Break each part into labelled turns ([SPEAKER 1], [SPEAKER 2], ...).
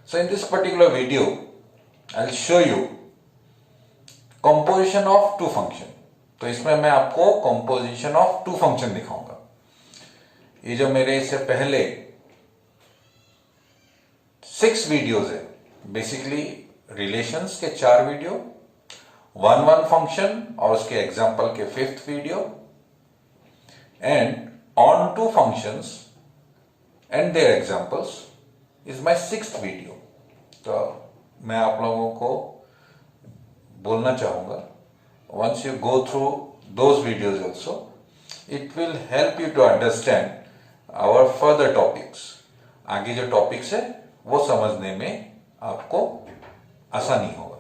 [SPEAKER 1] So in this particular video, I'll show you composition of two function. तो इसमें मैं आपको composition of two function दिखाऊंगा. ये जो मेरे इससे पहले 6 वीडियोस है, बेसिकली रिलेशंस के 4 वीडियो, वन फंक्शन और उसके एग्जाम्पल के 5th video, and onto functions and their examples is my 6th video. तो मैं आप लोगों को बोलना चाहूंगा, once you go through those videos also, it will help you to understand our further topics. आगे जो टॉपिक्स है वो समझने में आपको आसानी होगा.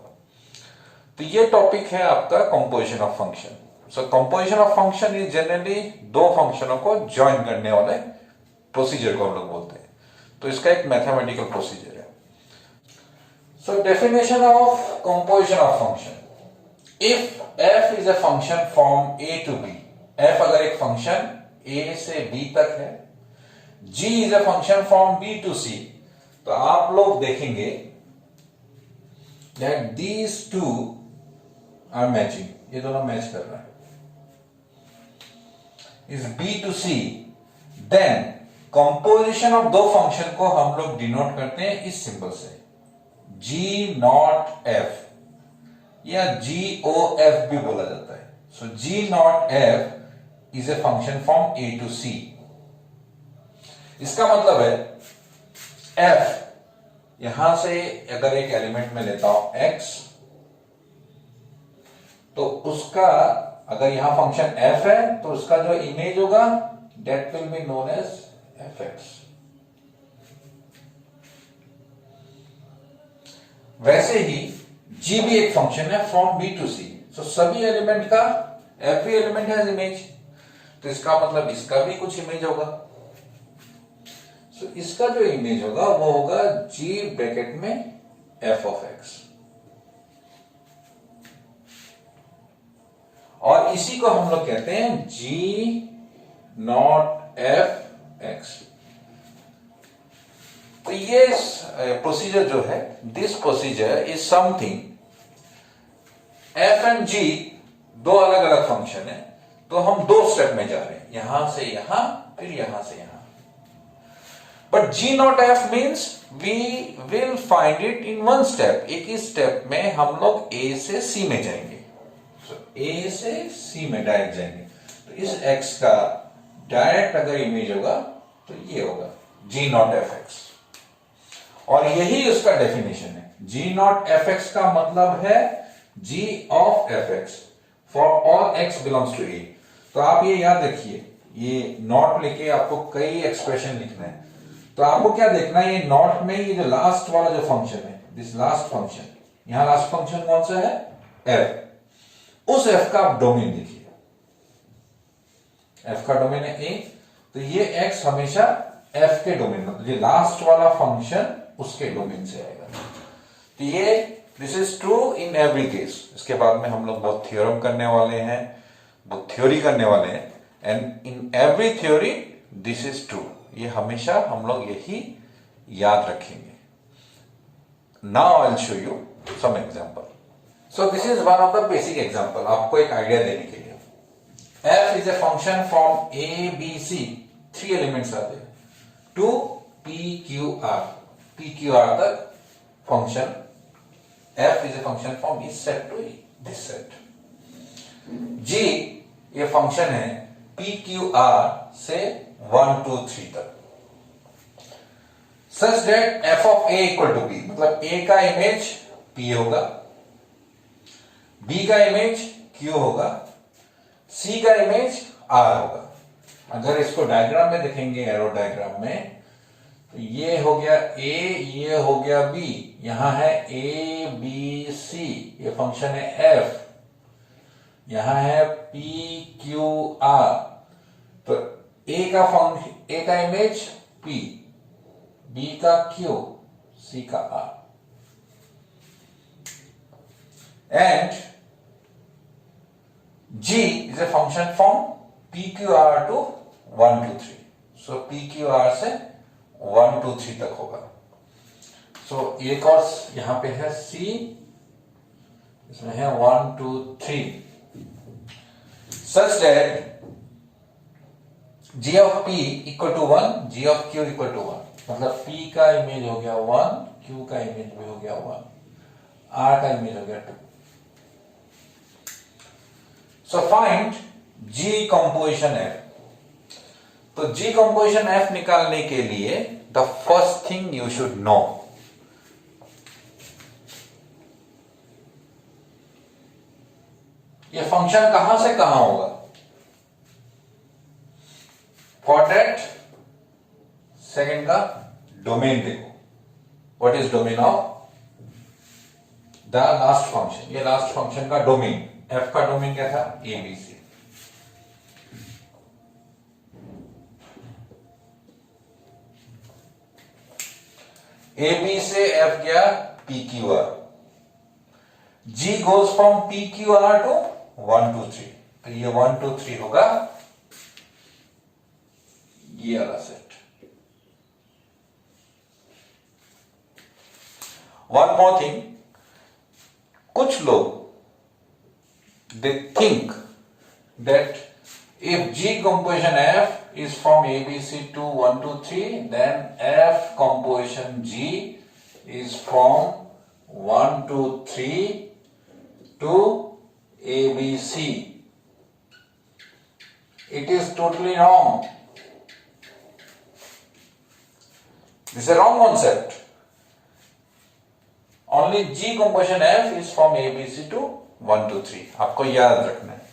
[SPEAKER 1] तो ये टॉपिक है आपका composition of function. So composition of function is generally दो फंक्शनों को ज्वाइन करने वाले प्रोसीजर को हम लोग बोलते हैं. तो इसका एक मैथमेटिकल प्रोसीजर है. So definition of composition of function. If f is a function from a to b, f अगर एक फंक्शन a से b तक है, g is a function from b to c, तो आप लोग देखेंगे that these two are matching. ये दोनों मैच कर रहा है. इस b to c, then composition of दो फंक्शन को हम लोग डिनोट करते हैं इस सिंबल से, g नॉट f या GOF भी बोला जाता है. सो g not f is a function from a to c. इसका मतलब है f यहां से अगर एक एलिमेंट में लेता हूं x, तो उसका अगर यहां फंक्शन f है तो उसका जो इमेज होगा that will be known as fx. वैसे ही g भी एक फंक्शन है फ्रॉम b टू c. सो सभी एलिमेंट का every एलिमेंट हैज इमेज, तो इसका मतलब इसका भी कुछ इमेज होगा. सो इसका जो इमेज होगा वो होगा g ब्रैकेट में f ऑफ x, और इसी को हम लोग कहते हैं g नॉट f x. तो ये प्रोसीजर जो है, this procedure is something, f and g दो अलग अलग फंक्शन है, तो हम दो स्टेप में जा रहे हैं, यहां से यहां फिर यहां से यहां. But g not f means we will find it in one step. एक ही स्टेप में हम लोग a से c में जाएंगे. so, a से c में डायरेक्ट जाएंगे. तो इस x का डायरेक्ट अगर इमेज होगा तो ये होगा g नॉट एफ एक्स, और यही उसका डेफिनेशन है. g नॉट एफ एक्स का मतलब है g of f x for all x belongs to a. तो आप ये याद रखिए, ये नॉट लेके आपको कई एक्सप्रेशन लिखना है. तो आपको क्या देखना है, ये नॉट में ये जो लास्ट वाला जो फंक्शन है, दिस लास्ट फंक्शन, यहां लास्ट फंक्शन कौन सा है, f. उस f का आप डोमेन देखिए, f का डोमेन है a, तो ये x हमेशा f के डोमेन में, मतलब ये लास्ट वाला फंक्शन उसके डोमेन से आएगा. तो ये this is true in every case. इसके बाद में हम लोग बहुत थ्योरम करने वाले हैं, बहुत थ्योरी करने वाले हैं, and in every theory this is true. ये हमेशा हम लोग यही याद रखेंगे. Now I will show you some example. So this is one of the basic example, आपको एक आइडिया देने के लिए. f is a function from a b c, 3 elements are there, to p q r. p q r तक function f is a function from this set to this set. g ये function है p q r से 1 2 3 तक, such that f of a equal to b, मतलब a का image p होगा, b का image q होगा, c का इमेज r होगा. अगर इसको डायग्राम में देखेंगे, एरो डायग्राम में, तो ये हो गया a, ये हो गया b, यहां है a b c, ये फंक्शन है f, यहां है p q r. तो a का इमेज p, b का q, c का r. And g is a function from pqr to 1 2 3. So pqr से 1 2 3 तक होगा. सो एक और यहां पे है C, इसमें है 1 2 3 such that G of P equal to 1, G of Q equal to 1। मतलब P का इमेज हो गया 1, Q का इमेज भी हो गया 1, R का इमेज हो गया 2। So find G composition F। तो G कंपोजिशन F निकालने के लिए the first thing you should know, ये फंक्शन कहां से कहां होगा। फॉर दैट सेकेंड का डोमेन देखो, what is domain of the last function. ये लास्ट फंक्शन का डोमेन, एफ का डोमेन क्या था, a b c. A b से एफ गया p Q r, g goes from p Q r to 1 2 3, तो ये 1 2 3 होगा ये वाला सेट। वन मोर थिंग, कुछ लोग they think that if G composition F is from ABC to 1 2 3, then F composition G is from 1 2 3 to ABC. It is totally wrong. This is a wrong concept. Only G composition F is from ABC to 1 2 3. आपको याद रखना है।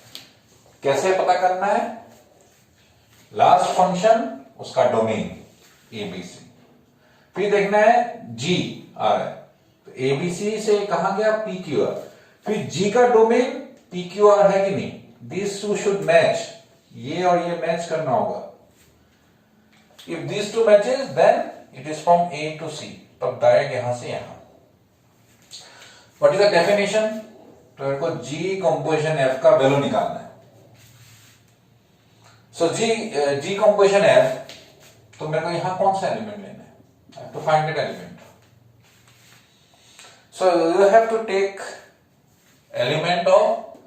[SPEAKER 1] कैसे पता करना है, last function उसका domain ABC, फिर देखना है जी आ रहा है, तो एबीसी से कहां गया पी क्यू आर, फिर जी का डोमेन पी क्यू आर है कि नहीं, दिस टू शुड मैच, ये और ये मैच करना होगा। If this two matches then it is from A to C, तब डायरेक्ट यहां से यहां। व्हाट इज द डेफिनेशन, तो मेरे को जी कंपोजिशन एफ का वैल्यू निकालना है। सो जी कंपोजिशन एफ, तो मेरे को यहां कौन सा एलिमेंट लेना है, I have to find that element. So you have to take element of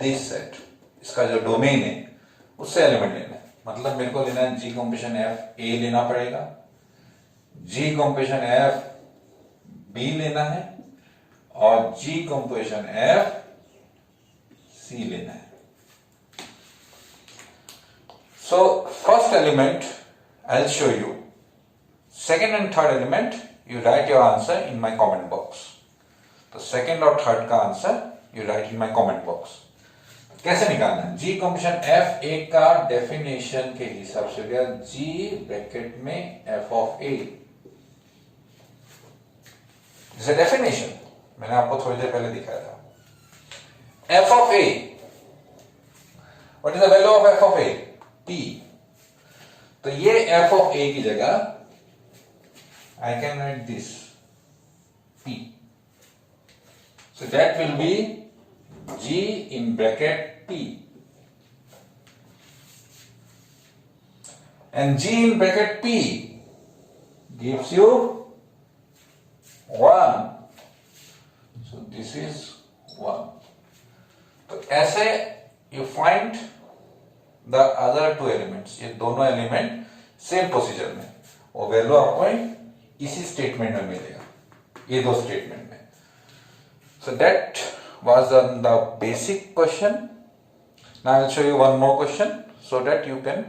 [SPEAKER 1] this set, इसका जो डोमेन है उससे एलिमेंट लेना है। मतलब मेरे को लेना है जी कंपोजिशन एफ ए लेना पड़ेगा, जी कंपोजिशन एफ बी लेना है, और जी कंपोजिशन एफ सी लेना है। So first element I'll show you, second and third element you write your answer in my comment box. तो second और third का answer you write in my comment box. कैसे निकालना है, जी कंपोजिशन एफ ए का definition के हिसाब से हो गया जी ब्रैकेट में एफ ऑफ ए, जैसे डेफिनेशन मैंने आपको थोड़ी देर पहले दिखाया था। F of A, what is the value of F of A, P, तो ये f of a की जगह I can write this P, so that will be G in bracket P, and G in bracket P gives you 1, so this is 1। तो ऐसे you find the other two elements, ये दोनों element same procedure में, वो value आपको इसी statement में मिलेगा, ये दो स्टेटमेंट में। So that was the basic question. Now I will show you one more question so that you can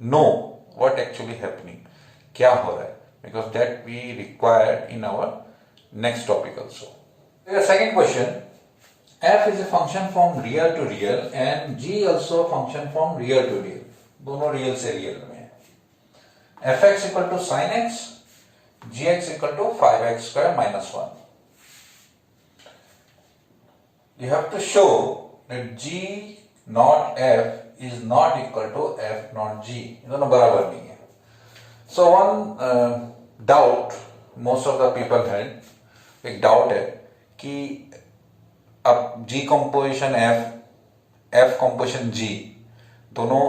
[SPEAKER 1] know what actually happening, क्या हो रहा है, because that we require in our next topic also. Second question, f is a function from real to real and g also a function from real to real, दोनों real से real में है। fx equal to sin x, gx equal to 5x square minus 1. You have to show that g not f is not equal to f not g, ये दोनों बराबर नहीं है। So one doubt most of the people had, एक doubt है कि अब जी composition F, F composition जी, दोनों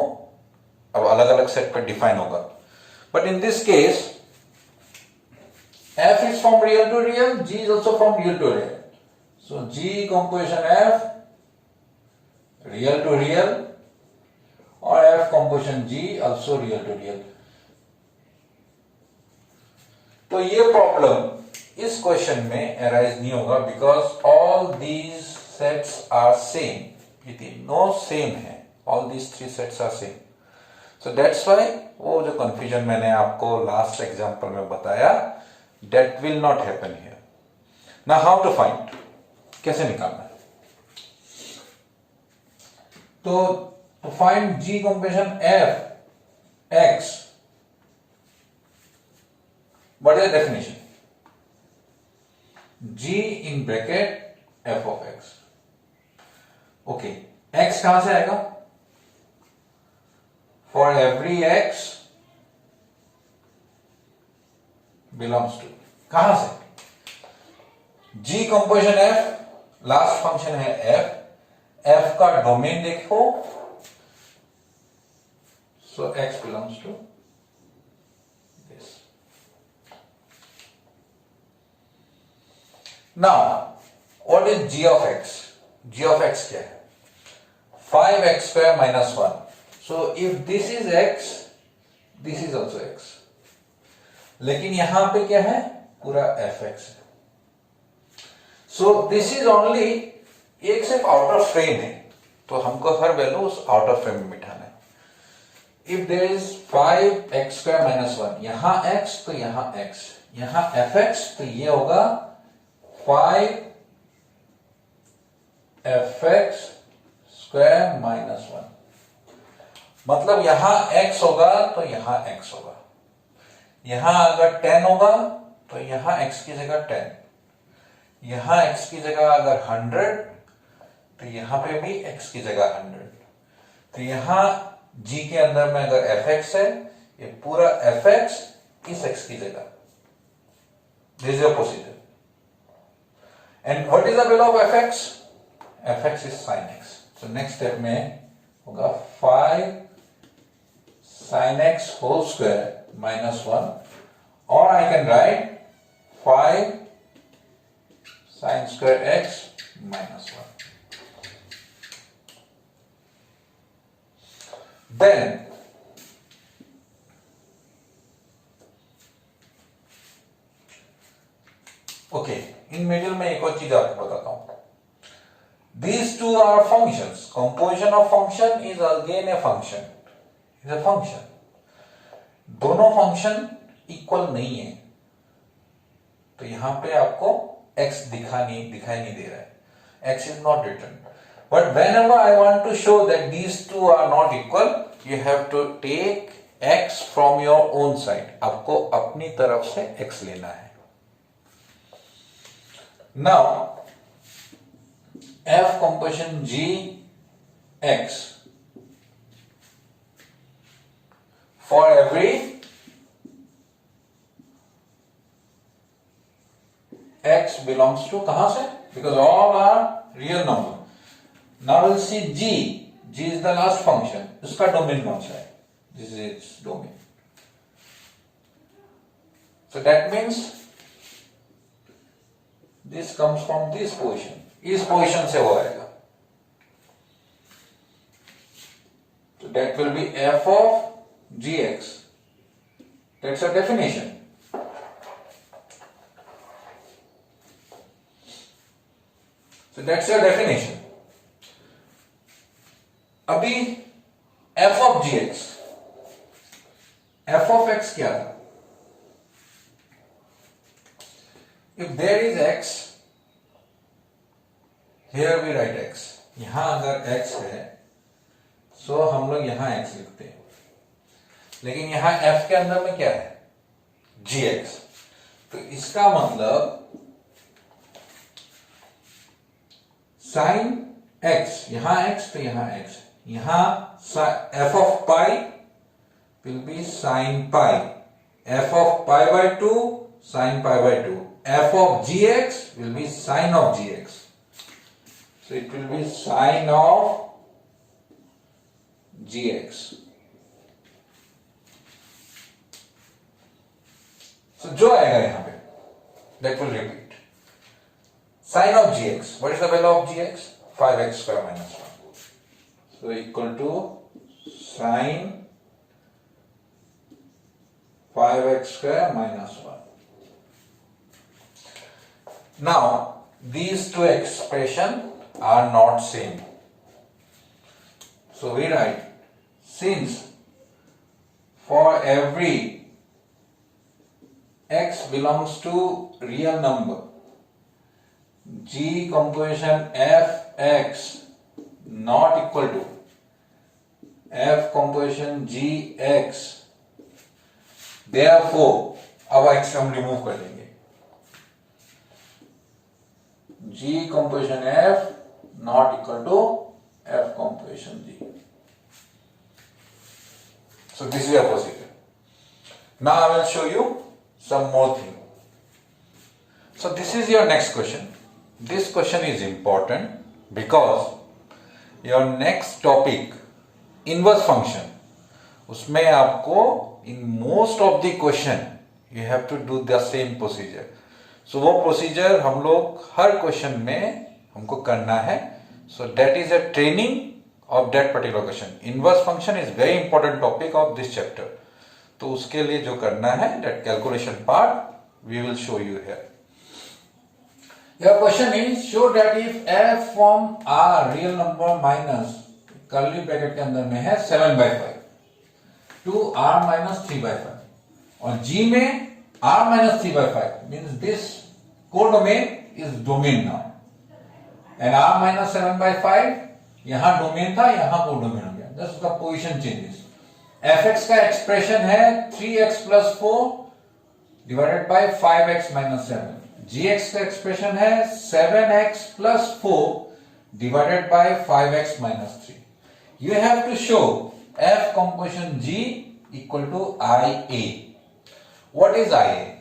[SPEAKER 1] अब अलग अलग सेट पर डिफाइन होगा, but in this case F is from real to real, G is also from real to real. So G composition F, real to real, और F composition G also real to real. तो ये problem इस question में arise नहीं होगा because all these sets are same. ये तीनों same है. All these three sets are same. So that's why वो जो कंफ्यूजन मैंने आपको लास्ट एग्जांपल में बताया, that will not happen here. Now how to find, कैसे निकालना है? तो to find G composition F X, what is the definition? G in bracket F of X. Okay, X कहां से आएगा? For every X belongs to, कहां से? G composition F, last function है F. F का डोमेन देखो, so X belongs to this. Now, what is G of X? G of X क्या है? 5x square minus 1. So if this is X, this is also X. लेकिन यहां पे क्या है? पूरा fx है. So this is only, एक सिर्फ आउटर फ्रेम है, तो हमको हर वैल्यू उस आउटर फ्रेम में बिठाना है. If there is 5x square minus 1, यहां x तो यहां x, यहां fx तो ये होगा 5 fx square minus 1. मतलब यहां x होगा तो यहां x होगा. यहां अगर 10 होगा तो यहां x की जगह 10, यहां x की जगह अगर 100 तो यहां पे भी x की जगह 100. तो यहां G के अंदर में अगर fx है, ये पूरा fx इस x की जगह. This is a procedure. And what is the value of fx? fx इज sin x. So next step में होगा 5 sin x whole square minus 1, और I can write 5 sin square x minus 1. Then okay, in middle में एक और चीज आपको बताता हूं. These two are functions. Composition of function is again a function. Is a function. दोनों फंक्शन इक्वल नहीं है, तो यहां पे आपको x दिखाई नहीं दे रहा है. X is not written. But whenever I want to show that these two are not equal, you have to take x from your own side. आपको अपनी तरफ से x लेना है. Now, F composition G X for every x belongs to, कहां से? Because all are real number. Now we'll see G. G is the last function. उसका domain कौन सा है? This is its domain. So that means this comes from this position. इस position से वो आएगा. So that will be f of gx. That's a definition. So that's your definition. अभी f of gx, f of x क्या था? If there is x, here we write x. यहां अगर x है, so हम लोग यहां x लिखते हैं. लेकिन यहां f के अंदर में क्या है? gx. तो इसका मतलब sin x, यहां x तो यहां x, यहां f of pi will be sin pi, f of pi by 2 sin pi by 2, f of gx will be sin of gx. So it will be sin of gx. So जो आएगा यहां पे that will repeat. Sine of gx, what is the value of gx? 5x square minus 1. So equal to sine 5x square minus 1. Now, these two expressions are not same. So we write, since for every x belongs to real number, g composition fx not equal to f composition gx, therefore अब x हम remove कर देंगे, g composition f not equal to f composition g. So this is a procedure. Now I will show you some more thing. So this is your next question. This question is important because your next topic inverse function, उसमें आपको in most of the question you have to do the same procedure. So वो procedure हम लोग हर question में हमको करना है. So that is a training of that particular question. Inverse function is very important topic of this chapter. तो उसके लिए जो करना है that calculation part we will show you here. Your question is show that if f from r real number minus curly bracket के अंदर में है 7/5 to r minus 3/5 और g में r minus 3/5 means this codomain is domain now and r minus 7/5 यहां domain था, यहां codomain हो गया, जस्ट उसका पोजीशन चेंजेस. fx का एक्सप्रेशन है 3x plus 4 divided bye 5x minus 7. gx का एक्सप्रेशन है 7x plus 4 divided bye 5x minus 3. You have to show f composition g equal to ia. What is ia?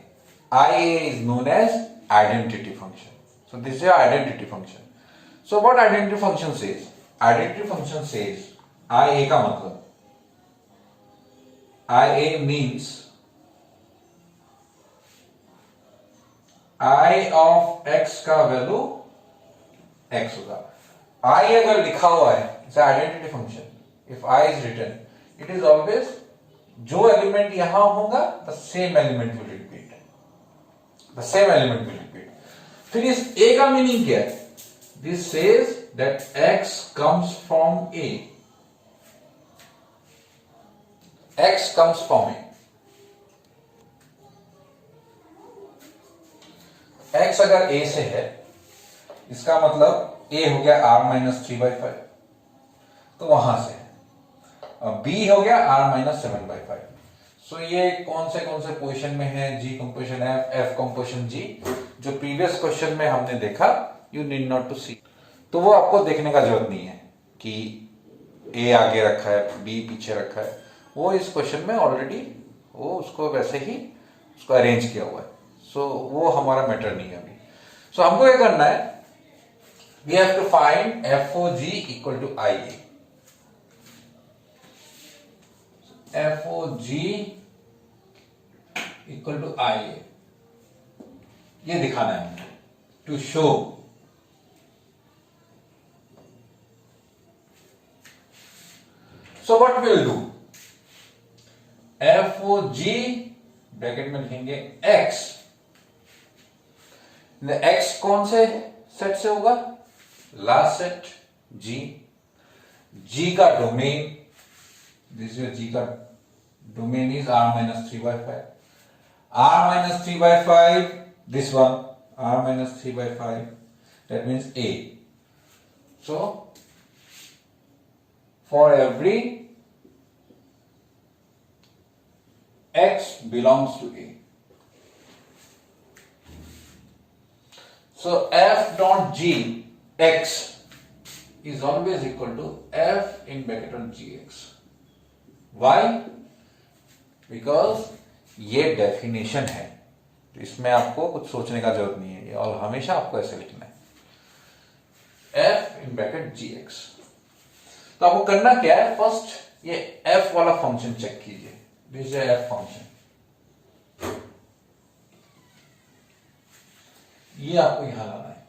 [SPEAKER 1] Ia is known as identity function. So this is your identity function. So what identity function says? Identity function says IA का मतलब IA means I of x का value x होगा. I अगर लिखा हुआ है it's identity function. If I is written, it is always जो element यहां होगा the same element will repeat. The same element will repeat. फिर इस A का मीनिंग क्या है? This says that x comes from A. X comes from A. x अगर A से है, इसका मतलब A हो गया r minus 3/5, तो वहां से है. B हो गया r minus 7/5. सो ये कौन से पोजीशन में है? G composition F composition G, जो प्रीवियस क्वेश्चन में हमने देखा. यू नीड नॉट टू सी, तो वो आपको देखने का जरूरत नहीं है कि A आगे रखा है B पीछे रखा है. वो इस क्वेश्चन में ऑलरेडी वो उसको वैसे ही उसको अरेंज किया हुआ है. सो वो हमारा मैटर नहीं है अभी. सो हमको क्या करना है? We have to find FOG equal to IA. FOG equal to IA ये दिखाना है to show So what we will do? FOG bracket में लिखेंगे x. x कौन से सेट से होगा? Last set G. G का डोमेन, दिस इज G का domain is r minus 3/5. r minus 3/5, this one r minus 3/5, that means A. So for every x belongs to A. So f dot g x is always equal to f in bracket on gx. Why? Because ये definition है, तो इसमें आपको कुछ सोचने का जरूरत नहीं है, और हमेशा आपको ऐसे लिखना है f in bracket gx. तो आपको करना क्या है? फर्स्ट ये f वाला फंक्शन चेक कीजिए. This is f function. ये आपको यहां लाना है।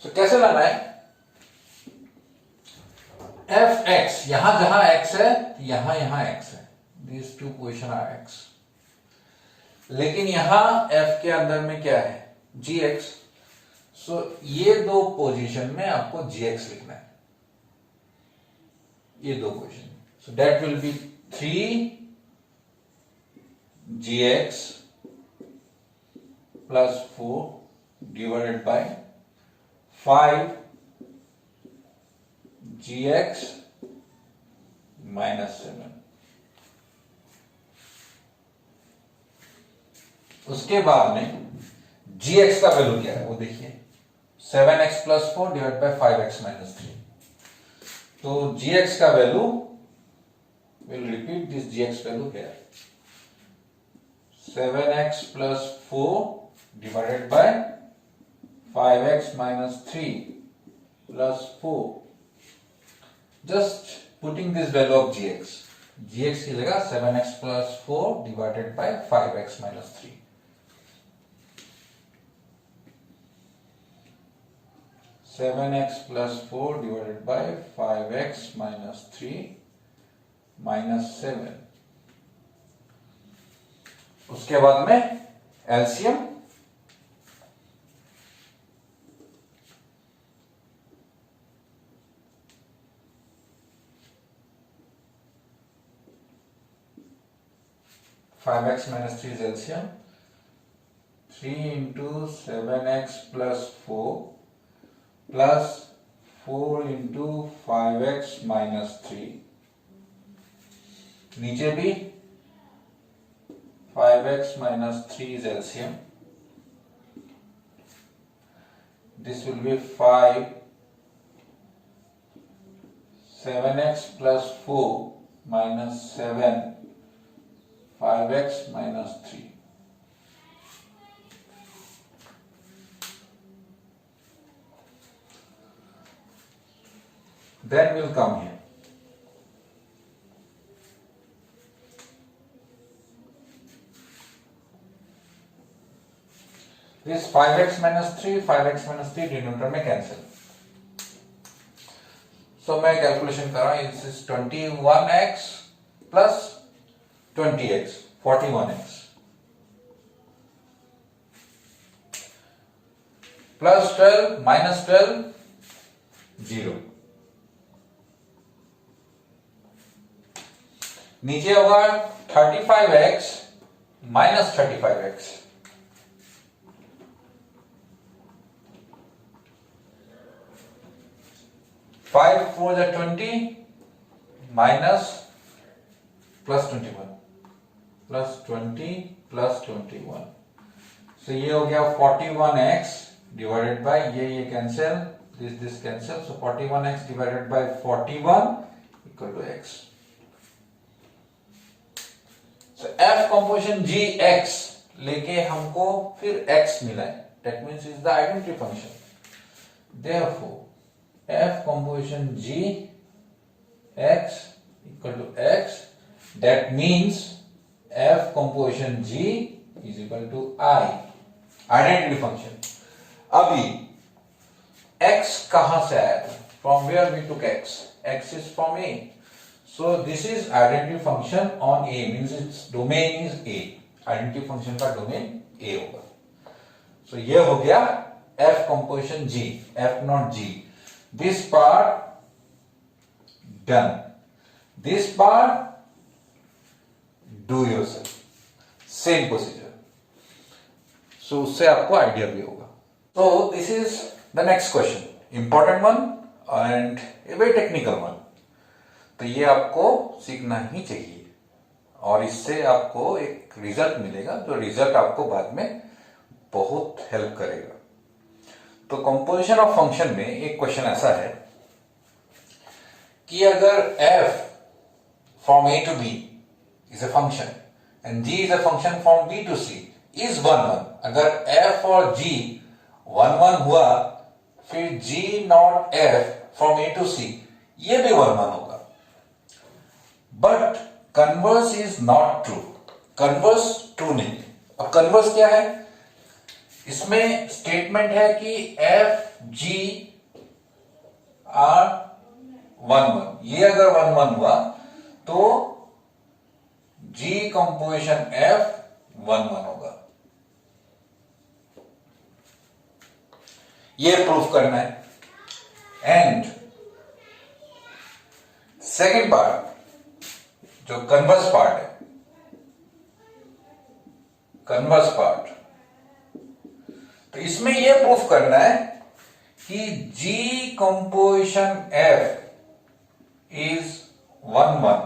[SPEAKER 1] तो कैसे लाना है? एफ एक्स, यहां जहां एक्स है यहां एक्स है, this two position are x, लेकिन यहां एफ के अंदर में क्या है? जी एक्स। सो ये दो पोजीशन में आपको जी एक्स लिखना है, ये दो position. So that will be 3 g x plus 4 divided by 5 g x minus 7। उसके बाद में जी एक्स का वैल्यू क्या है वो देखिए, 7x plus 4 divide by 5x minus 3। तो gx का value, will repeat this gx value here, 7x plus 4 divided bye 5x minus 3 plus 4, just putting this value of gx की जगह 7x plus 4 divided bye 5x minus 3। 7x plus 4 divided by 5x minus 3 minus 7। उसके बाद में LCM, five x minus 3 is LCM, 3 into 7x plus 4 plus 4 into 5x minus 3, नीचे भी 5x minus 3 is LCM, this will be 5, 7x plus 4 minus 7, 5x minus 3। Then we'll come here. This 5x minus 3, 5x minus 3 denominator में cancel. So मैं calculation कर रहा हूं, this is 21x plus 20x, 41x plus 12 minus 12 0। नीचे होगा 35x minus 35x, five 4 is 20 minus plus 21 plus 20 plus 21। सो ये हो गया 41x डिवाइडेड बाय ये cancel, this cancel, so 41x divided by 41 equal to x। So f composition gx लेके हमको फिर x मिला है, that means is the identity function, therefore f composition gx equal to x, that means f composition g is equal to I, identity function। अभी x कहां से आया था? From where we took x? X is from A, so this is identity function on A, means its domain is A, identity function का domain A होगा। so ये हो गया f composition g, f not g, this part done, this part do yourself, same procedure, so उससे आपको idea भी होगा। so this is the next question, important one and a very technical one। तो ये आपको सीखना ही चाहिए और इससे आपको एक रिजल्ट मिलेगा, जो रिजल्ट आपको बाद में बहुत हेल्प करेगा। तो कंपोजिशन ऑफ फंक्शन में एक क्वेश्चन ऐसा है कि अगर f from a to b is a function and g is a function from b to c is 1 1, अगर f और g 1 1 हुआ, फिर g not f from a to c ये भी 1 1 होगा। But converse is not true, converse true नहीं। अब converse क्या है? इसमें स्टेटमेंट है कि एफ जी आर 1 1, ये अगर 1 1 हुआ तो जी कंपोजिशन एफ 1 1 होगा। ये प्रूफ करना है। एंड सेकेंड पार्ट जो कन्वर्स पार्ट है, कन्वर्स पार्ट, तो इसमें यह प्रूफ करना है कि जी कंपोजिशन एफ इज 1 1।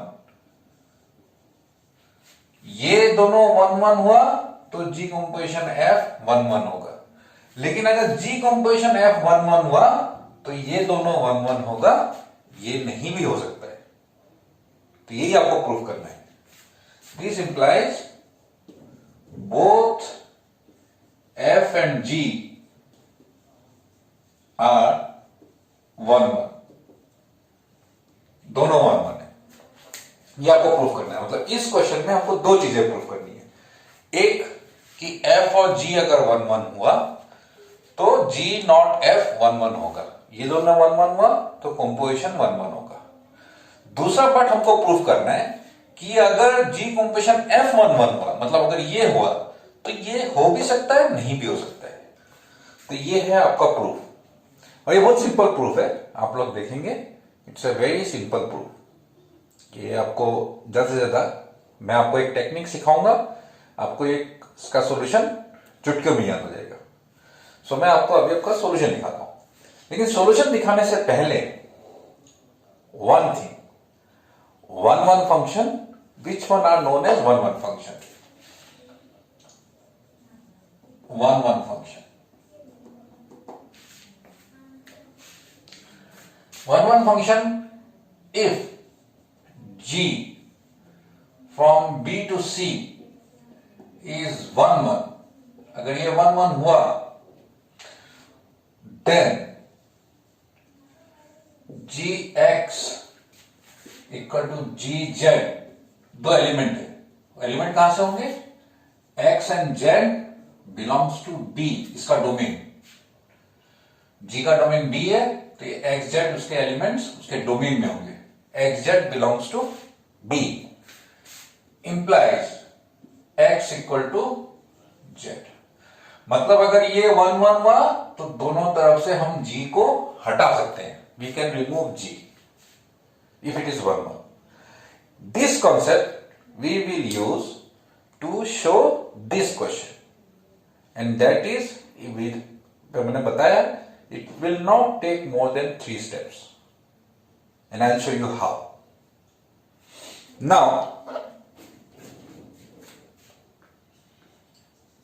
[SPEAKER 1] ये दोनों 1 1 हुआ तो जी कंपोजिशन एफ 1 1 होगा। लेकिन अगर जी कंपोजिशन एफ 1 1 हुआ तो ये दोनों 1 1 होगा, ये नहीं भी हो सकता है। तो यही आपको प्रूफ करना है। This implies both f and g are 1 1, दोनों 1 1 है। ये आपको प्रूफ करना है। मतलब इस क्वेश्चन में आपको दो चीजें प्रूफ करनी है। एक कि f और g अगर 1 1 हुआ तो g नॉट f 1 1 होगा। ये दोनों 1 1 हुआ तो कंपोजिशन 1 1 होगा। दूसरा पार्ट हमको प्रूफ करना है कि अगर जी कंपोजिशन एफ 1 1 हुआ, मतलब अगर ये हुआ तो ये हो भी सकता है, नहीं भी हो सकता है। तो ये है आपका प्रूफ, और ये बहुत सिंपल प्रूफ है। आप लोग देखेंगे, it's a very simple proof. ये आपको ज्यादा से ज्यादा मैं आपको एक टेक्निक सिखाऊंगा, आपको एक इसका सॉल्यूशन चुटकियों में याद हो जाएगा। सो मैं आपको अभी आपका सॉल्यूशन दिखाता हूं, लेकिन सॉल्यूशन दिखाने से पहले one thing, 1 1 function, which one are known as 1 1 function? 1 1 function. 1 1 function, if g from b to c is 1 1, अगर ये 1 1 हुआ, then gx equal to G Z, दो एलिमेंट है। एलिमेंट कहां से होंगे? x and z belongs to d, इसका domain. g का डोमेन d है तो ये x z उसके एलिमेंट्स उसके डोमेन में होंगे। x z belongs to d implies x equal to z। मतलब अगर ये 1 1 हुआ तो दोनों तरफ से हम g को हटा सकते हैं। We can remove g if it is 1 1. This concept we will use to show this question, and that is, मैंने बताया, it will not take more than 3 steps, and I'll show you how. Now,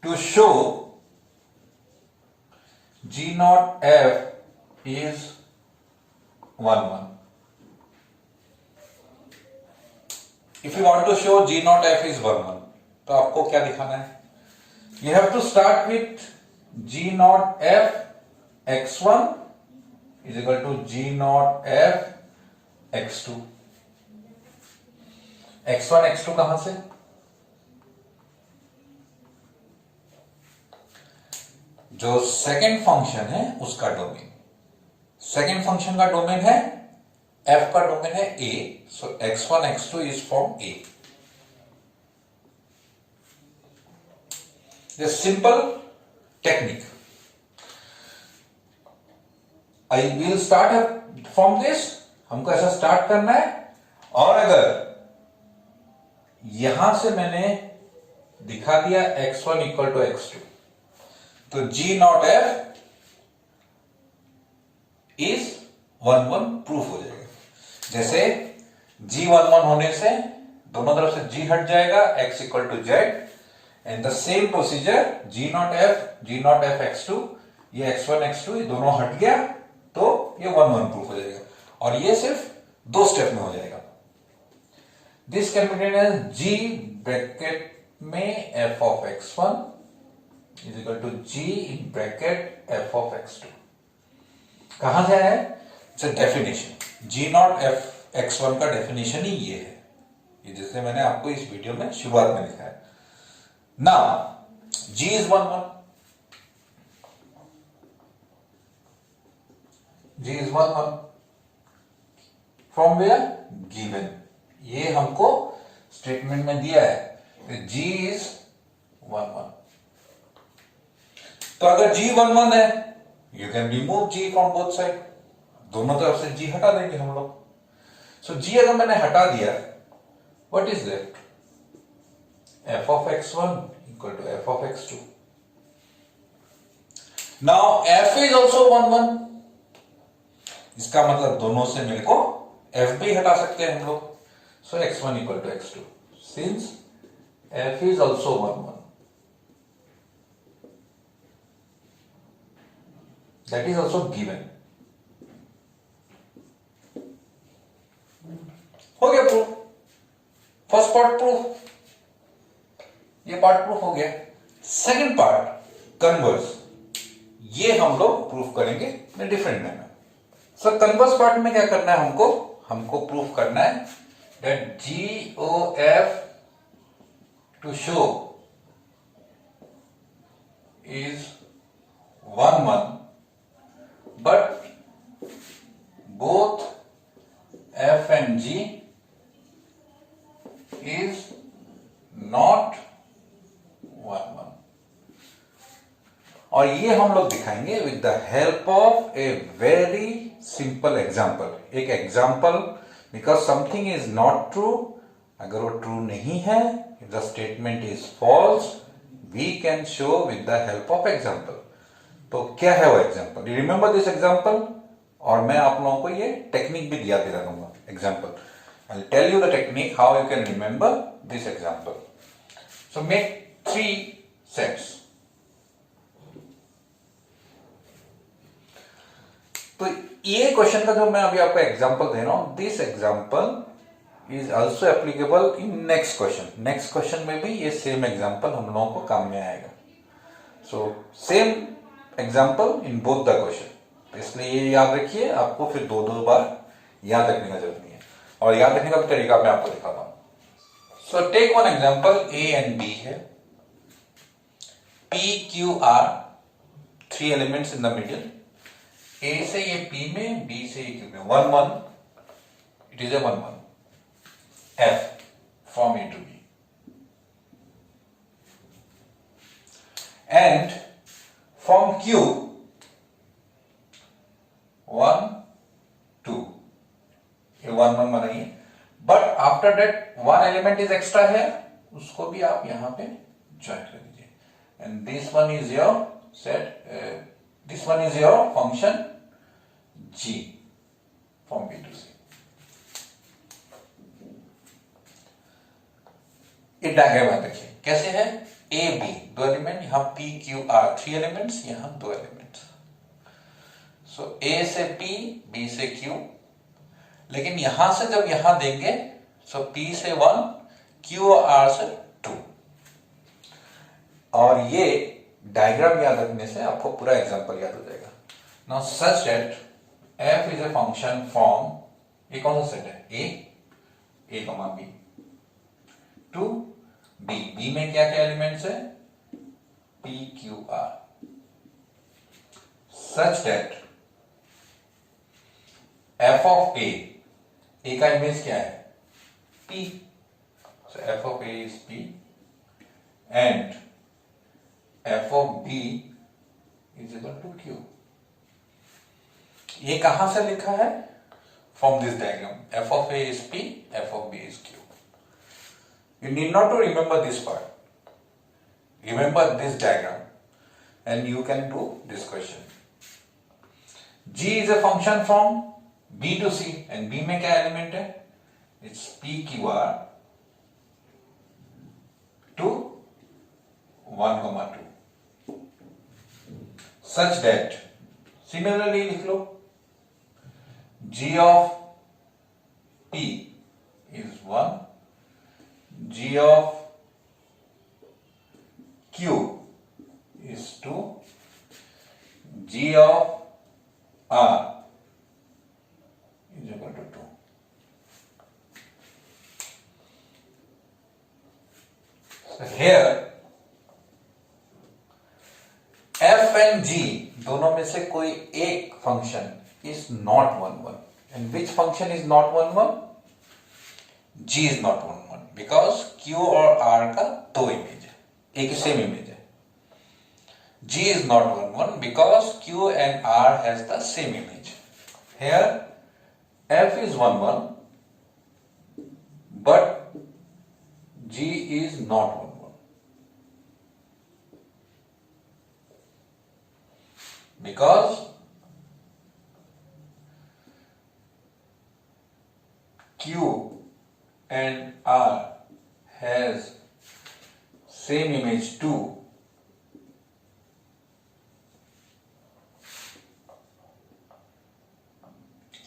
[SPEAKER 1] to show g naught f is 1 1. If you want to show g naught f is 1 1, तो आपको क्या दिखाना है? You have to start with g naught f x1 is equal to g naught f x2. x1 x2 कहां से? जो second function है उसका डोमेन। सेकेंड फंक्शन का डोमेन है, f का डोमेन है a, so x1 x2 is from a. This simple technique. I will start from this. हमको ऐसा स्टार्ट करना है, और अगर यहां से मैंने दिखा दिया x1 इक्वल टू x2, तो g not f is 1 1 proof हो जाएगा। जैसे g 1 1 होने से दोनों तरफ से g हट जाएगा, x equal to Z, and the same procedure g not f x2, ये x1 x2 ये दोनों हट गया तो ये 1 1 प्रूफ हो जाएगा। और ये सिर्फ 2 स्टेप में हो जाएगा। This can be written as g bracket में f of x1 is equal to g in bracket f of x2। कहां से है? It's a definition. g not f x1 का डेफिनेशन ही ये है, ये जैसे मैंने आपको इस वीडियो में शुरुआत में लिखा है। Now g is 1 1, g is 1 1 from where given, ये हमको स्टेटमेंट में दिया है g is 1 1। तो अगर g 1 1 है, you can remove g from both side, दोनों तरफ से g हटा देंगे हम लोग। सो g अगर मैंने हटा दिया, what is left, f of x1 equal to f of x2। Now f is also 1 1, इसका मतलब दोनों से मेरे को f भी हटा सकते हैं हम लोग। सो x1 equal to x2, since f is also 1 1, that is also given। हो गया प्रूफ, फर्स्ट पार्ट प्रूफ, ये पार्ट प्रूफ हो गया। सेकंड पार्ट कन्वर्स, ये हम लोग प्रूफ करेंगे in different manner. So converse part में क्या करना है हमको प्रूफ करना है that GOF to show is 1 1, but both f and g is not 1 1, और ये हम लोग दिखाएंगे with the help of a very simple example. एक example, because something is not true, अगर वो ट्रू नहीं है, if the statement is false, we can show with the help of example. तो क्या है वो example, you remember this example, और मैं आप लोगों को ये टेक्निक भी दिया रहूंगा example. I will tell you the technique how you can remember this example. So make 3 sets. तो ये क्वेश्चन का जो मैं अभी आपको एग्जांपल दे रहा हूं, this example is also applicable in next question. Next question में भी ये सेम एग्जांपल हम लोगों को काम में आएगा। So same example in both the question, इसलिए ये याद रखिए, आपको फिर दो बार याद रखने का जरूरत नहीं है। और याद रखने का तरीका मैं आपको दिखाता हूं। So take one example, A and B है, P Q R, 3 elements in the middle, A से ये P में, B से ये Q में, 1 1, it is a 1 1, F from A to B, and from Q 1 2, ये 1 1 बनाइए, but after that one element is extra है, उसको भी आप यहां पे ज्वाइन कर दीजिए, and this one is your set, this one is your function G from B to C। ये डायग्राम आप देखिए कैसे है, A B 2 एलिमेंट, यहां P Q R 3 एलिमेंट्स, यहां 2 एलिमेंट्स। सो A से P, B से Q, लेकिन यहां से जब यहां देंगे, सो P से 1, Q और R से 2, और ये डायग्राम याद रखने से आपको पूरा एग्जांपल याद हो जाएगा। Now such that f is a function from, ये कौन सा सेट है, a कमा b टू b में क्या क्या एलिमेंट्स है, p q r, such that f of a का इमेज क्या है, p, so f of a is p and f of b is equal to q। ये कहां से लिखा है, from this diagram, f of a is p, f of b is q। You need not to remember this part, remember this diagram and you can do this question। g is a function from b to c, and b में क्या element है, it's p q r to 1 2, such that similarly लिख लो, g of p is 1, g of q is 2, g of r is equal to 2। So here f and g दोनों में से कोई एक function is not 1 1. And which function is not 1 1? G is not 1 1 because Q और R का दो image है, एक सेम इमेज है. G is not 1 1 because Q and R has the same image. Here F is 1 1 but G is not 1 1 because Q and R has same image 2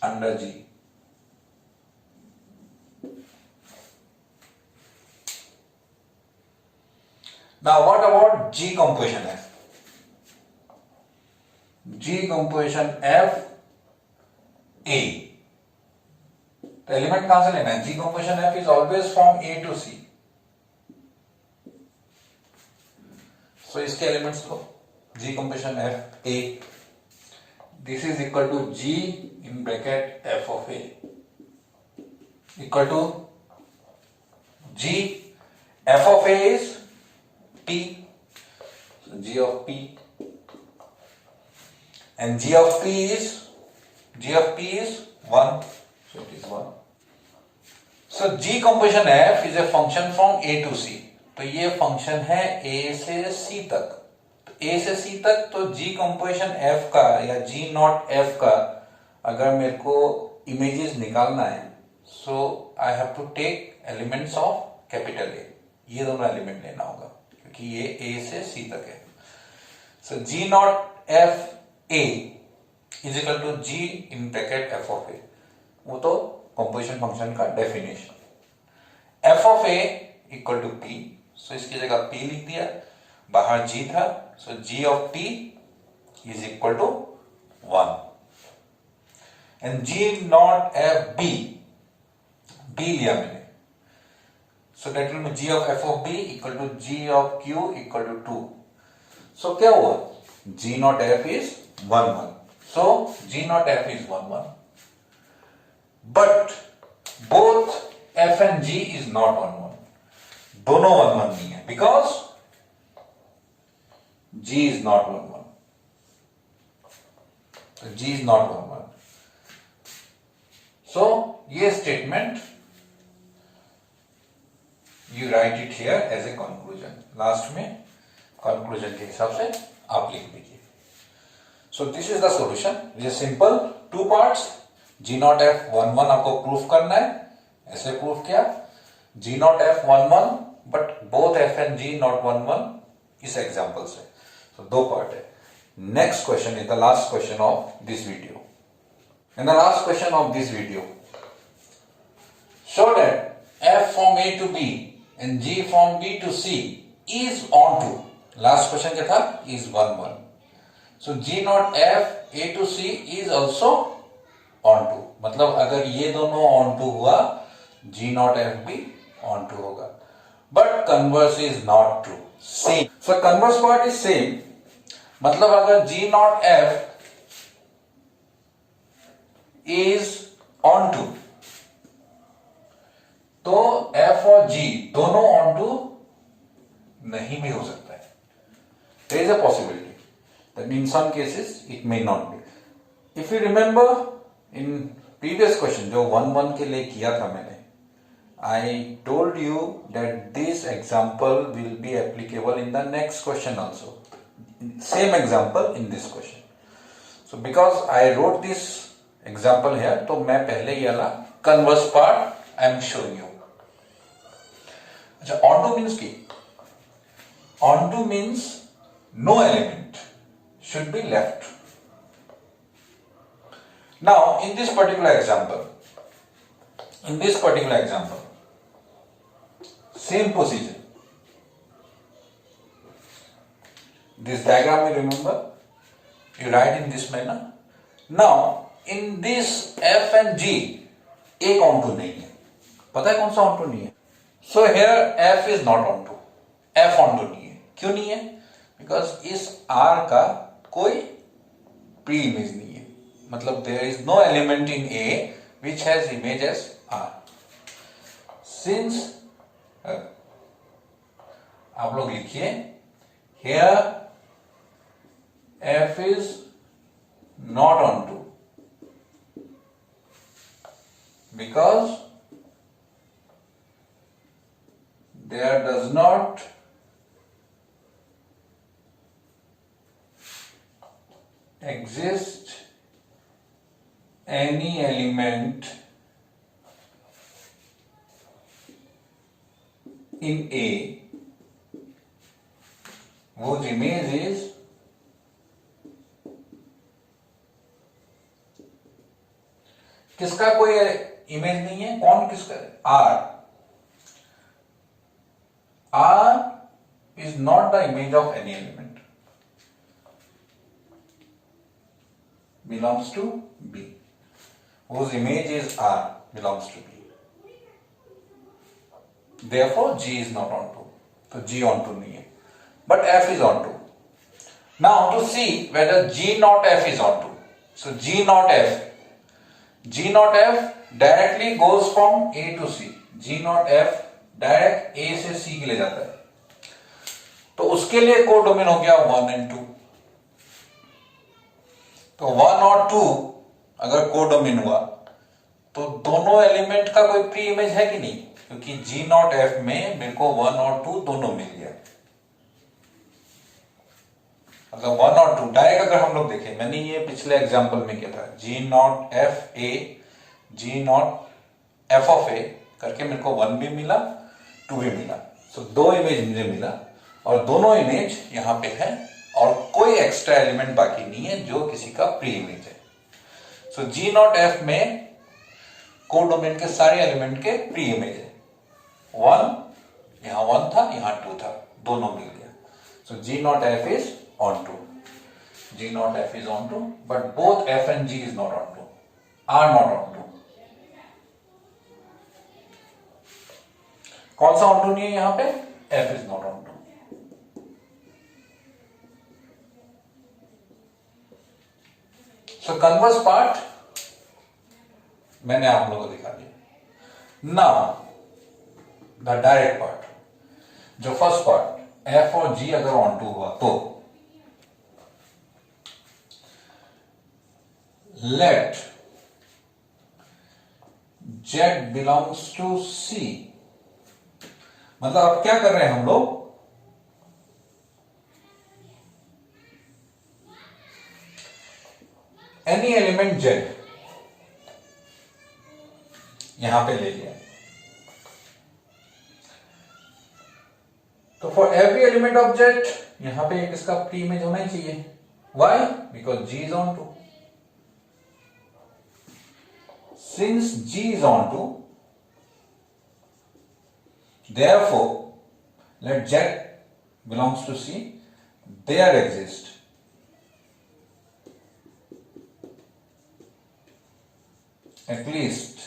[SPEAKER 1] under G. Now what about G composition F? G composition F A. तो element कहां से लेना है? G composition F is always from A to C. So इसके elements low. G composition F A. This is equal to G in bracket F of A equal to G. F of A is P. So G of P and G of P is 1. So it is 1. So G composition F is a function from A to C. तो ये function है A से C तक. तो A से C तक तो G composition F का या G नॉट F का अगर मेरे को इमेजेस निकालना है, so I have to take elements of capital A. ये दोनों एलिमेंट लेना होगा क्योंकि ये A से C तक है. So G not F A is equal to G in bracket F of A. वो तो कंपोजिशन फंक्शन का definition. F of A equal to P. So इसकी जगह P लिख दिया, बाहर G था, so G of P is equal to 1. And G not F B लिया मैंने, so that will be G of F of B equal to G of Q equal to 2. So क्या हुआ? G not F is 1 1. So G naught F is 1 1. But both F and G is not 1 1. दोनों 1 1 नहीं है because G is not 1 1. So G is not 1 1. So ये statement you write it here as a conclusion. Last में conclusion के हिसाब से आप लिख दीजिए. So this is the solution. It is simple. 2 parts. G naught F 1 1 आपको proof करना है. ऐसे प्रूफ किया. G naught F 1 1 but both F and G not 1 1 इस एग्जाम्पल से. So 2 पार्ट है. Next question is the last question of this video. And the last question of this video. Show that F from A to B and G from B to C is onto. Last question क्या था? Is 1 1. So G naught F A to C is also onto. मतलब अगर ये दोनों onto हुआ, G naught F भी onto होगा. But converse is not true. Same. So converse part is same. मतलब अगर G naught F is onto, तो F और G दोनों onto नहीं भी हो सकता है. There is a possibility. That in some cases it may not be. If you remember in previous question जो 1 1 के लिए किया था मैंने, I told you that this example will be applicable in the next question also. Same example in this question. So because I wrote this example here, तो मैं पहले ये वाला converse part I am showing you. अच्छा, onto means की? Onto means no element should be left. Now in this particular example, same procedure. This diagram you remember, you write in this manner. Now in this F and G एक onto नहीं है. पता है कौन सा onto नहीं है? So here F is not onto, F onto नहीं है. क्यों नहीं है? Because इस R का कोई प्री इमेज नहीं है. मतलब there is no element in A which has image as R. Since आप लोग लिखिए here F is not onto because there does not exist any element in A whose image is किसका कोई image नहीं है, कौन किसका, R is not the image of any element, belongs to B, whose image is R belongs to B, therefore G is not onto, तो G onto नहीं है, but F is onto. Now to see whether G not F is onto, so G not F directly goes from A to C. G not F direct A से C के लिए जाता है, तो उसके लिए कोडोमेन हो गया 1 and 2. तो 1 और 2 अगर कोडोमेन हुआ तो दोनों एलिमेंट का कोई प्री इमेज है कि नहीं, क्योंकि G नॉट F में मेरे को 1 और 2 दोनों मिल गया. मतलब 1 और 2 डायरेक्ट अगर हम लोग देखें, मैंने ये पिछले एग्जांपल में किया था, G not F A, G not F of A करके मेरे को 1 भी मिला 2 भी मिला. सो दो इमेज मुझे मिला और दोनों इमेज यहां पे है और कोई एक्स्ट्रा एलिमेंट बाकी नहीं है जो किसी का प्री इमेज है. सो G नॉट F में कोडोमेन के सारे एलिमेंट के प्री इमेज है. 1 यहां 1 था, यहां 2 था, दोनों मिल गया. सो G not F is onto. G not F is onto, but both F and G is not onto, are not onto. कौन सा onto नहीं है यहां पे? F is not onto. So converse part मैंने आप लोगों को दिखा दिया. Now the direct part, जो फर्स्ट पार्ट F और G अगर onto हुआ तो let Z belongs to C. मतलब अब क्या कर रहे हैं हम लोग, एनी एलिमेंट Z यहां पे ले लिया, तो for every element of Z यहां पे एक इसका प्री इमेज होना ही चाहिए. Why? Because G is onto. Since G is onto, therefore let Z belongs to C, there exist at least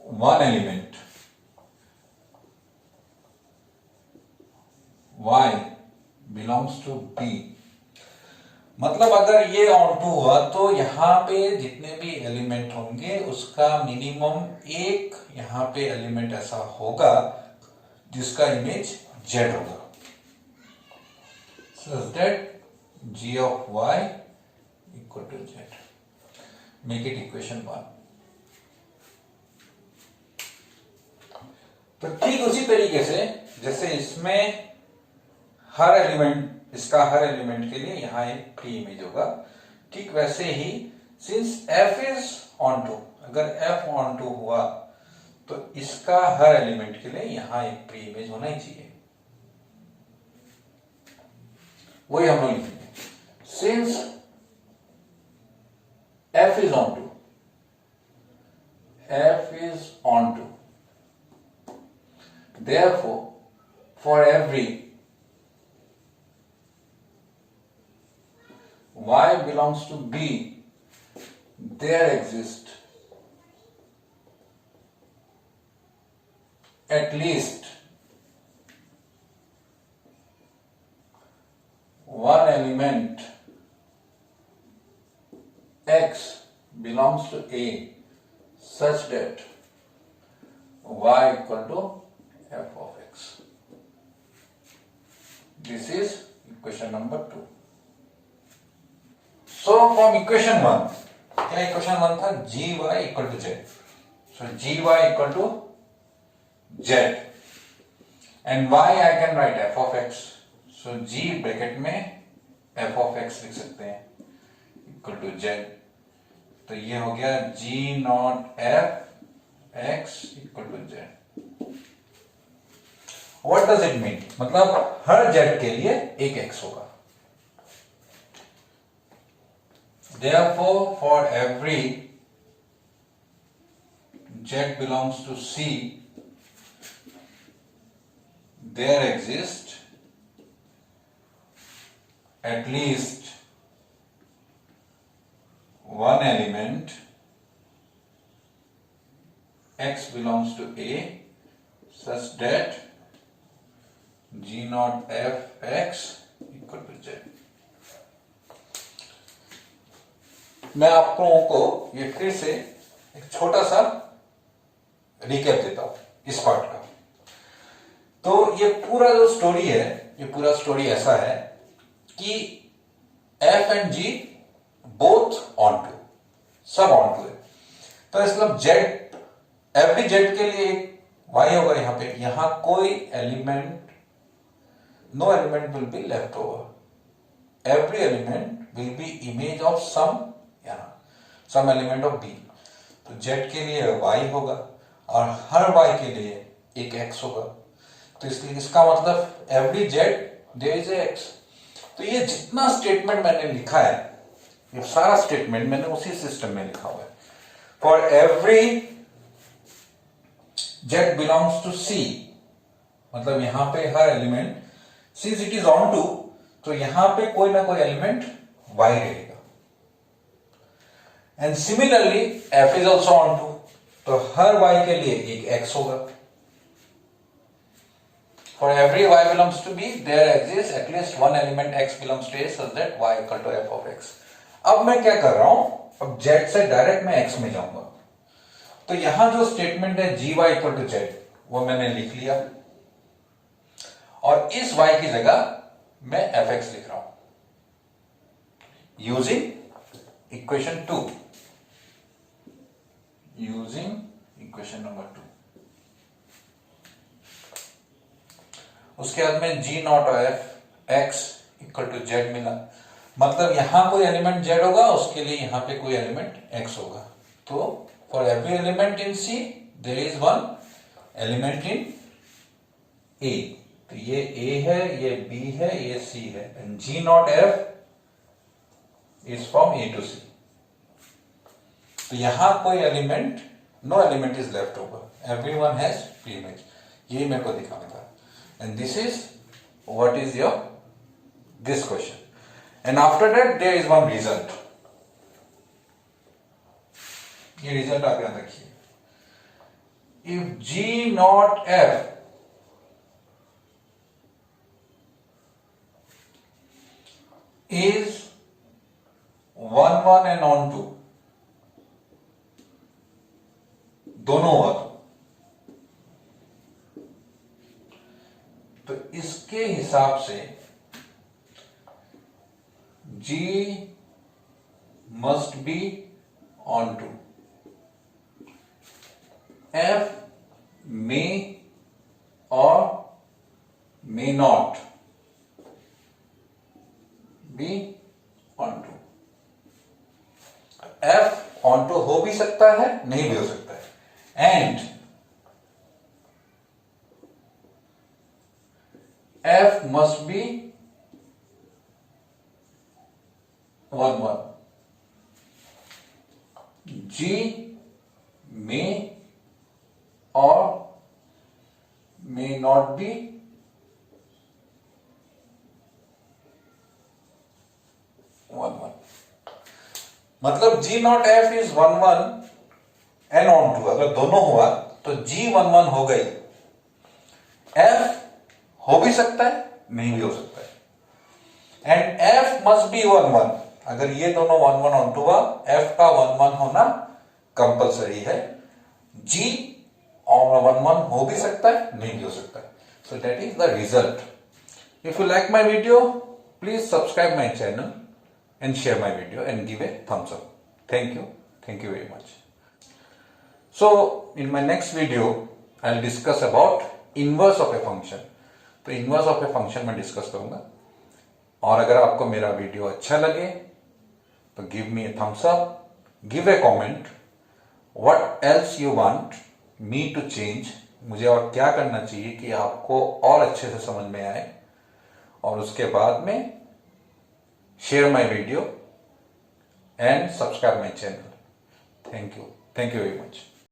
[SPEAKER 1] one element Y belongs to B. मतलब अगर ये onto हुआ तो यहां पे जितने भी एलिमेंट होंगे उसका मिनिमम एक यहां पे एलिमेंट ऐसा होगा जिसका इमेज Z होगा. such that G of Y equal to Z. Make it equation 1. तो ठीक उसी तरीके से जैसे इसमें हर एलिमेंट, इसका हर एलिमेंट के लिए यहां एक प्री इमेज होगा, ठीक वैसे ही सिंस F इज onto, अगर F onto हुआ तो इसका हर एलिमेंट के लिए यहां एक प्री इमेज होना ही चाहिए. वही हम लोग लिखेंगे. Since F is onto, F is onto, therefore for every Y belongs to B, there exists at least one element to A such that y equal to f of x. This is equation number 2. So from equation 1, क्या equation 1 था? gy equal to z. So gy equal to z and y I can write f of x. So g bracket में f of x लिख सकते हैं equal to z. तो ये हो गया g not f x equal to z. What does it mean? मतलब हर z के लिए एक x होगा. Therefore, for every z belongs to C, there exists at least one element x belongs to A such that g naught f x equal to z. मैं आप लोगों को ये फिर से एक छोटा सा रिकैप देता हूं इस पार्ट का. तो ये पूरा जो स्टोरी है, ये पूरा स्टोरी ऐसा है कि f and g both onto, सब ऑन टू है. तो इसका z, एवरी z के लिए एक y होगा. यहां पे यहां कोई element, no element will be left over. Every element will be image of some element of b. तो z के लिए y होगा और हर y के लिए एक x होगा. तो इसलिए इसका मतलब every z there is x. तो ये जितना स्टेटमेंट मैंने लिखा है, ये सारा स्टेटमेंट मैंने उसी सिस्टम में लिखा हुआ है. For every z belongs to C, मतलब यहां पे हर element, since it is onto, तो यहां पे कोई ना कोई एलिमेंट y रहेगा. And similarly f is also onto, तो हर y के लिए एक x होगा. For every y belongs to B, there exists at least one element x belongs to A such that y equal to f of x. अब मैं क्या कर रहा हूं, अब z से डायरेक्ट मैं x में जाऊंगा. तो यहां जो स्टेटमेंट है gy equal to z, वो मैंने लिख लिया और इस y की जगह मैं fx लिख रहा हूं using equation 2. Using equation number 2. उसके बाद में g not of x equal to z मिला. मतलब यहां कोई एलिमेंट z होगा, उसके लिए यहां पे कोई एलिमेंट x होगा. तो for every element in C there is one element in A. तो ये A है, ये B है, ये C है. And g not f is from A to C. तो यहां कोई element, no element is left over, everyone has pre image. ये मेरे को दिखाना था. And this is what is your this question. And after that there is one result. ये result आप याद रखिए. If g not f is 1 1 and on 2, दोनों हुआ तो इसके हिसाब से G must be on to. F may or may not be on to. F on to हो भी सकता है, नहीं भी हो सकता है. And F must be 1 1. G may or may not be 1 1. मतलब G not F is 1 1 and onto. अगर दोनों हुआ तो G 1 1 हो गई. F हो भी सकता है, नहीं भी हो सकता है. And F must be 1 1. अगर ये दोनों 1 1 ऑन टू हुआ, F का 1 1 होना कंपलसरी है। जी और 1 1 हो भी सकता है, नहीं भी हो सकता है। So that is the result. If you like my video, please subscribe my channel and share my video and give a thumbs up. Thank you very much. So in my next video I'll discuss about inverse of a function. तो inverse of a function मैं discuss करूंगा। और अगर आपको मेरा video अच्छा लगे तो give me a thumbs up, give a comment, what else you want me to change, मुझे और क्या करना चाहिए कि आपको और अच्छे से समझ में आए, और उसके बाद में share my video and subscribe my channel. Thank you very much.